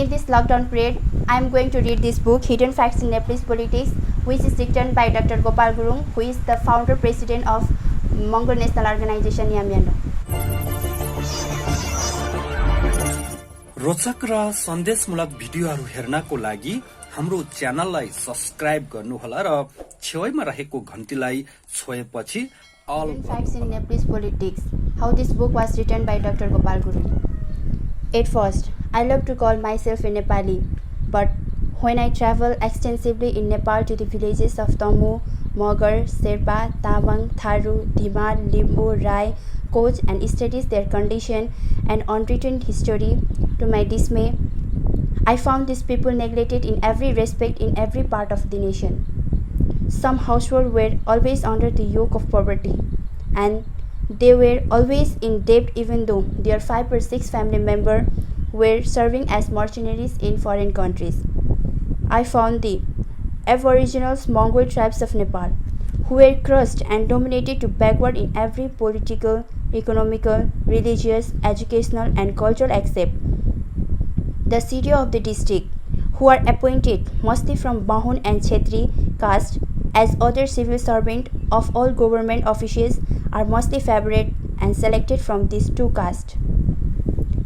In this lockdown period, I am going to read this book, Hidden Facts in Nepalese Politics, which is written by Dr. Gopal Gurung, who is the founder president of Mongol National Organization Yamyano. रोचक र सन्देशमूलक भिडियोहरू हेर्नको लागि हाम्रो च्यानललाई subscribe गर्नुहोला र छेउमा रहेको घण्टीलाई छोएपछि अल Hidden Facts in Nepalese Politics, how this book was written by Dr. Gopal Gurung. At first, I love to call myself a Nepali, but when I travel extensively in Nepal to the villages of Tamu, Magar, Sherpa, Tawang, Tharu, Dhimar, Limbu, Rai, Koch and studies their condition and unwritten history, to my dismay, I found these people neglected in every respect in every part of the nation. Some households were always under the yoke of poverty, and they were always in debt even though their 5 or 6 family members were serving as mercenaries in foreign countries. I found the aboriginals Mongol tribes of Nepal, who were crushed and dominated to backward in every political, economical, religious, educational and cultural aspect. The CEO of the district, who are appointed mostly from Bahun and Chetri caste, as other civil servants of all government offices are mostly favored and selected from these two castes.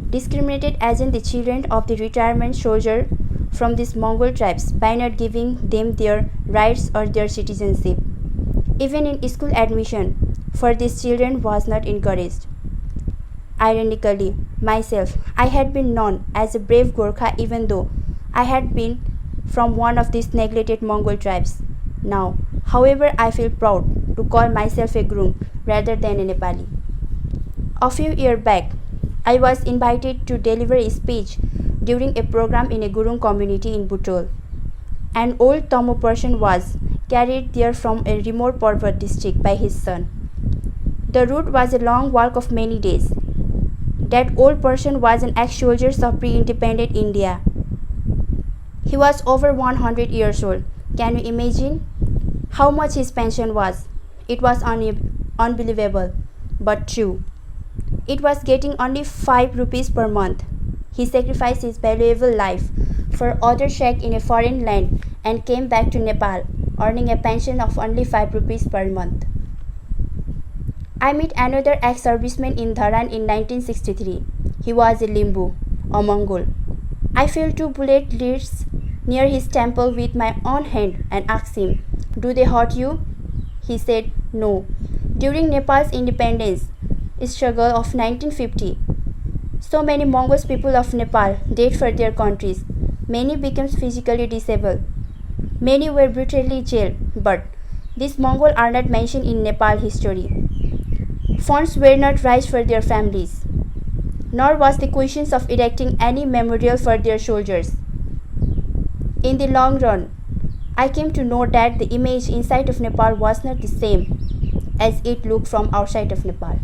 Discriminated as in the children of the retirement soldier from these Mongol tribes by not giving them their rights or their citizenship. Even in school admission for these children was not encouraged. Ironically, myself, I had been known as a brave Gorkha even though I had been from one of these neglected Mongol tribes. Now, however, I feel proud to call myself a Gurung rather than a Nepali. A few years back, I was invited to deliver a speech during a program in a Gurung community in Butol. An old Tamu person was carried there from a remote Parvat district by his son. The route was a long walk of many days. That old person was an ex-soldier of pre-independent India. He was over 100 years old. Can you imagine how much his pension was? It was unbelievable, but true. It was getting only 5 rupees per month. He sacrificed his valuable life for other shack in a foreign land and came back to Nepal, earning a pension of only 5 rupees per month. I met another ex-serviceman in Dharan in 1963. He was a Limbu, a Mongol. I felt 2 bullet leads near his temple with my own hand and asked him, "Do they hurt you?" He said, "No." During Nepal's independence struggle of 1950, so many Mongol people of Nepal died for their countries. Many became physically disabled. Many were brutally jailed, but these Mongols are not mentioned in Nepal history. Funds were not raised for their families, nor was the question of erecting any memorial for their soldiers. In the long run, I came to know that the image inside of Nepal was not the same as it looked from outside of Nepal.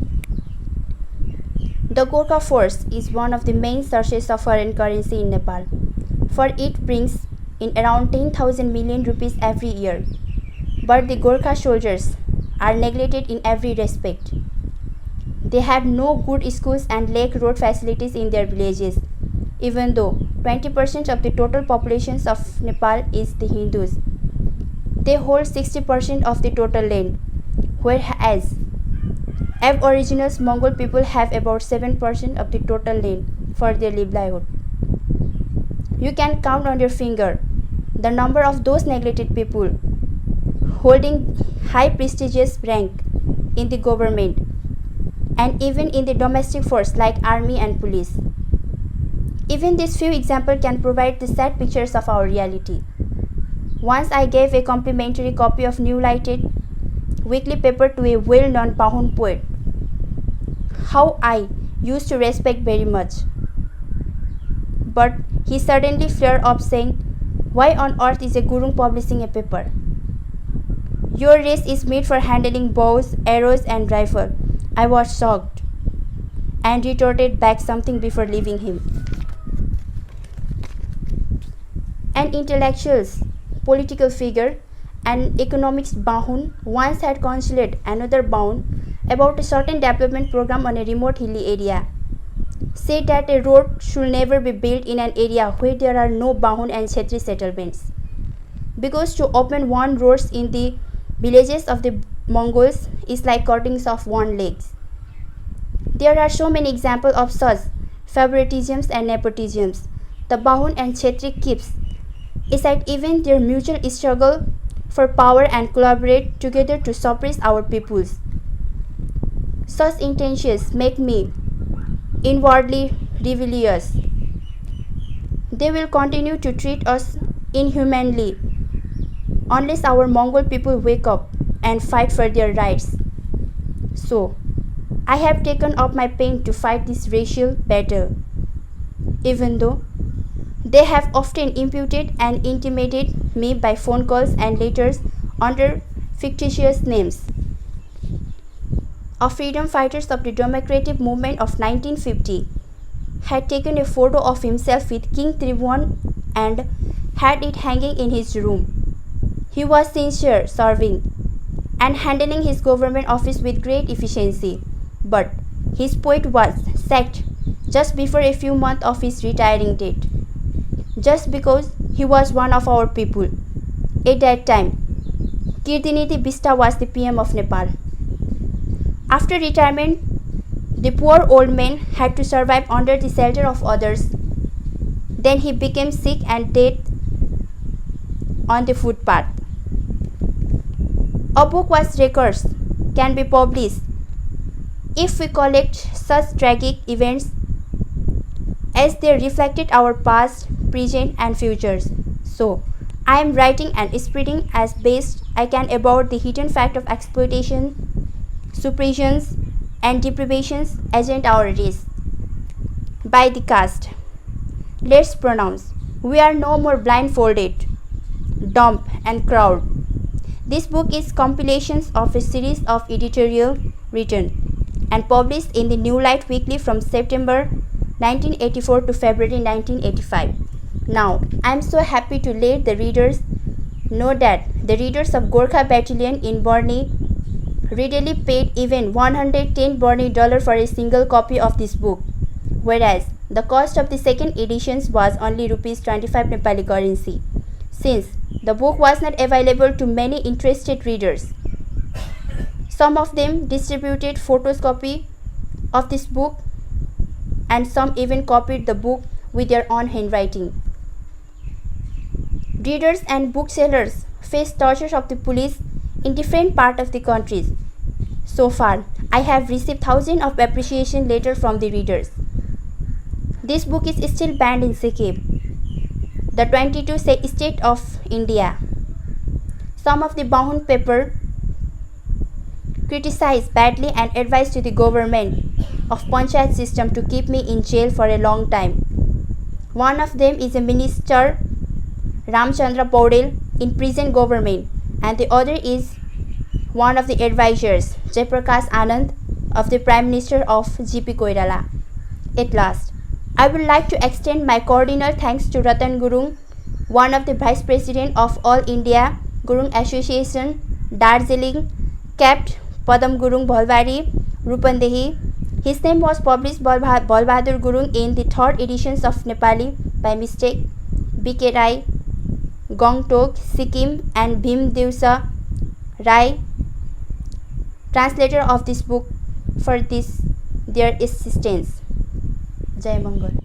The Gorkha force is one of the main sources of foreign currency in Nepal, for it brings in around 10,000 million rupees every year. But the Gorkha soldiers are neglected in every respect. They have no good schools and lack road facilities in their villages, even though 20% of the total population of Nepal is the Hindus. They hold 60% of the total land, whereas aboriginals Mongol people have about 7% of the total land for their livelihood. You can count on your finger the number of those neglected people holding high prestigious rank in the government and even in the domestic force like army and police. Even these few examples can provide the sad pictures of our reality. Once I gave a complimentary copy of New Lighted weekly paper to a well-known Bahun poet, how I used to respect very much. But he suddenly flared up saying, "Why on earth is a Gurung publishing a paper? Your race is made for handling bows, arrows and rifle." I was shocked and retorted back something before leaving him. An intellectual, political figure and economics Bahun once had consulted another Bahun about a certain development program on a remote hilly area. said that a road should never be built in an area where there are no Bahun and Chetri settlements, because to open one road in the villages of the Mongols is like cutting off one leg. There are so many examples of such favoritisms and nepotisms. The Bahun and Chetri keeps aside even their mutual struggle for power and collaborate together to suppress our peoples. Such intentions make me inwardly rebellious. They will continue to treat us inhumanly unless our Mongol people wake up and fight for their rights. So, I have taken up my pen to fight this racial battle, even though they have often imputed and intimidated me by phone calls and letters under fictitious names. A freedom fighters of the democratic movement of 1950 had taken a photo of himself with King Tribhuvan and had it hanging in his room. He was sincere, serving, and handling his government office with great efficiency, but his poet was sacked just before a few months of his retiring date, just because he was one of our people. At that time, Kirtiniti Bista was the PM of Nepal. After retirement, the poor old man had to survive under the shelter of others. Then he became sick and died on the footpath. A book whose records can be published if we collect such tragic events as they reflected our past, present and futures. So, I am writing and spreading as best I can about the hidden fact of exploitation, suppressions and deprivations against our race by the caste. Let's pronounce, we are no more blindfolded, dumb and cowed. This book is compilations of a series of editorial written and published in the New Light Weekly from September 1984 to February 1985. Now, I am so happy to let the readers know that the readers of Gorkha Battalion in Borni readily paid even $110 Borni for a single copy of this book, whereas the cost of the second editions was only rupees 25 Nepali currency, since the book was not available to many interested readers. Some of them distributed photocopy of this book and some even copied the book with their own handwriting. Readers and booksellers face torture of the police in different parts of the country. So far, I have received thousands of appreciation letters from the readers. This book is still banned in Sikkim, the 22 state of India. Some of the Bahun paper criticized badly and advised to the government of Panchayat system to keep me in jail for a long time. One of them is a minister, Ramchandra Paudel, in present government, and the other is one of the advisors, Jaiprakash Anand, of the Prime Minister of GP Koirala. At last, I would like to extend my cordial thanks to Ratan Gurung, one of the Vice President of All India Gurung Association, Darjeeling, kept Padam Gurung Bhalwari, Rupandehi. His name was published by Balbahadur Gurung in the third editions of Nepali by mistake. B.K. Rai, Gongtok, Sikkim and Bhim Divsa Rai, translator of this book, for this their assistance. Jai Mangal.